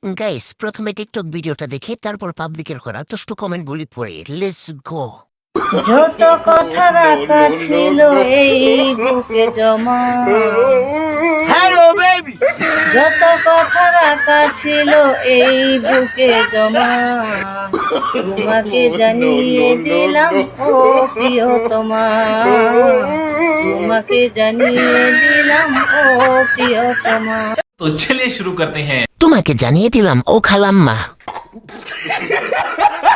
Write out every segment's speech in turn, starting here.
Guys, প্রথমে TikTok ভিডিওটা দেখে তারপর পাবলিকের করা দুষ্ট কমেন্টগুলি পড়ে লেটস গো। যত কথা রাখা ছিল এই বুকে জমা, যত কথা রাখা ছিল এই বুকে জমা, তোমাকে জানিয়ে দিলাম ও প্রিয়তমা, তোমাকে জানিয়ে দিলাম ও প্রিয়তমা। तो चलिए शुरू करते हैं। তোমাকে জানিয়ে দিলাম ও খালাম্মা।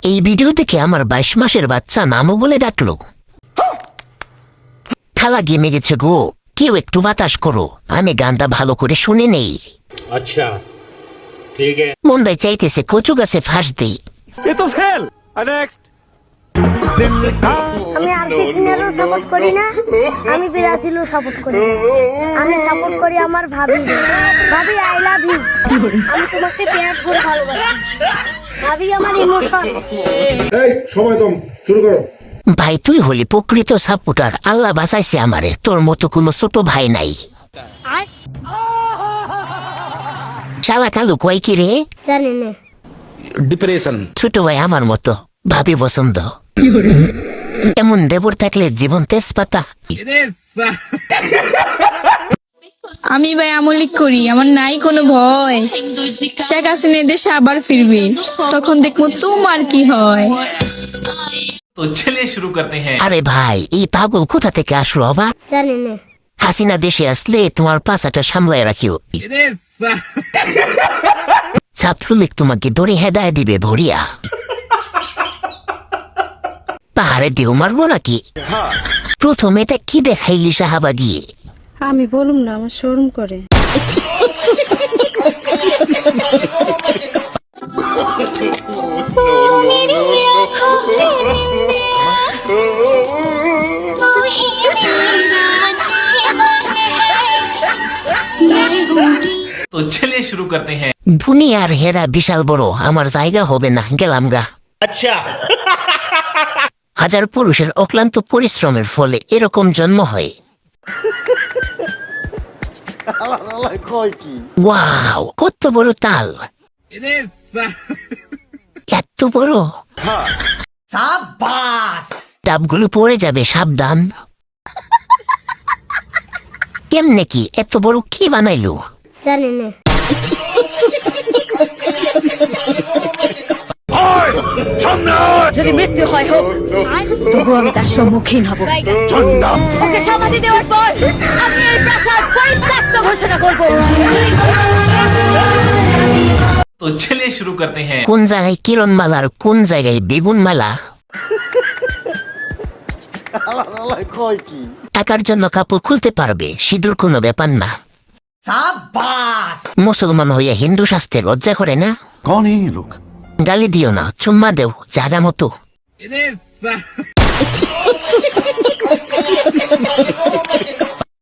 এই ভিডিও দেখে আমার 22 মাসের বাচ্চা নামও বলে ডাকলো। খালা গেমে গেছে গো, কেউ একটু বাতাস করো, আমি গানটা ভালো করে শুনে নেই। अच्छा ठीक है। মন্দায় চাইতেছে কচু গাছে ফাঁস দেই। ये तो फेल। नेक्स्ट। আমি আর্জেন্টিনারও সাপোর্ট করি না, আমি ব্রাজিলও সাপোর্ট করি না, আমি সাপোর্ট করি আমার ভাবি। ভাবি আই লাভ ইউ, আমি তোমাকে প্যার করে ভালোবাসি। ভাবি আমার ইমোশন। এই সময় কম, শুরু করো। ভাই তুই হলি প্রকৃত সাপোর্টার, আল্লাহ বাঁচাইছে আমারে, তোর মতো কোনো ছোট ভাই নাই। শালা কালু কয় কি রে? জানি না। ডিপ্রেশন। ছোট ভাই আমার মতো, ভাবি পছন্দ। এমন দেবর থাকলে জীবন তেজপাতা। আমি ভাই আমলিক করি, আমার নাই কোনো ভয়। শেখ হাসিনা দেশে আবার ফিরবে, তখন দেখবো তোমার কি হয়। तो चलिए शुरू करते हैं। আরে ভাই, এই পাগল কোথা থেকে আসলো আবার? জানি না। হাসিনা দেশে আসলে তোমার পাশাটা সামলায় রাখিও। ছাত্রলীগ তোমাকে ধরে হেদায় দিবে ভরিয়া। পাহাড়ে ঢেউ মারবো নাকি? প্রথম এটা কি দেখাইলি শাহাবাগি? আমি বলুম না, আমার শরম করে। तो चलिए शुरू करते हैं। দুনিয়ার হেরা বিশাল বড়, আমার জায়গা হবে না, গেলাম গা। अच्छा হাজার পুরুষের অক্লান্ত পরিশ্রমের ফলে এরকম জন্ম হয়। ওয়াও, কত বড় তাল, এত বড়। ডাবগুলো পড়ে যাবে, সাবধান। কেমনে কি এত বড় কি বানাইলো? জানি না। যদি মৃত্যু হয় হোক, তবু আমি তার সম্মুখীন হব। ওকে সমাধি দেওয়ার পর আমি এই প্রাসাদ পরিত্যক্ত ঘোষণা করব। तो चलिए शुरू करते हैं। কোন জায়গায় কিরণমালার কোন জায়গায় বেগুনমালা? টাকার জন্য কাপড় খুলতে পারবে, সিঁদুর কোনো ব্যাপার না। মুসলমান হইয়া হিন্দু শাস্ত্রে লজ্জা করে না? कौन है ये लोग? গালি দিও না, চুম্মা দেও যারা মতো।